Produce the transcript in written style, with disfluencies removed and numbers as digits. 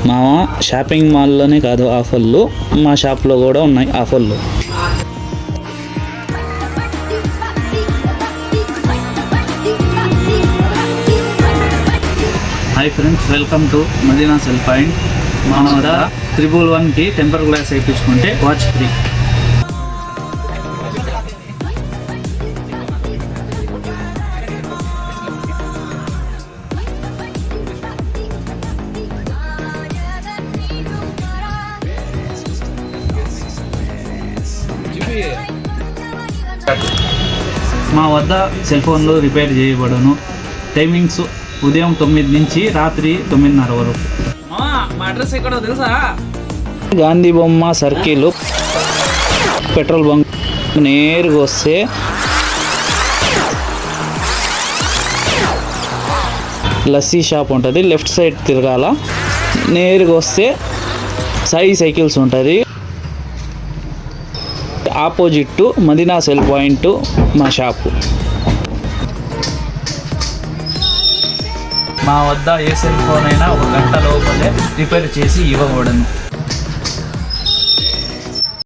మా షాపింగ్ మాల్లోనే కాదు ఆఫర్లు, మా షాప్లో కూడా ఉన్నాయి ఆఫర్లు. Hi friends, welcome to Madina cell point. మన వద్ద 111కి టెంపర్ గ్లాస్ వేయించుకుంటే వాచ్ ఫ్రీ. మా వద్ద సెల్ ఫోన్లు రిపేర్ చేయబడును. టైమింగ్స్ ఉదయం 9 నుంచి రాత్రి 9:30 వరకు. మా అడ్రస్ ఎక్కడో తెలుసా? గాంధీ బొమ్మ సర్కిల్, పెట్రోల్ బంక్ నేరుగా వస్తే లస్సీ షాప్ ఉంటుంది. లెఫ్ట్ సైడ్ తిరగాల, నేరుగా వస్తే సాయి సైకిల్స్ ఉంటుంది. ఆపోజిట్ మదీనా సెల్ పాయింట్ మా షాపు. మా వద్ద ఏ సెల్ ఫోన్ అయినా 1 గంట లోపలే రిపేర్ చేసి ఇవ్వబడను.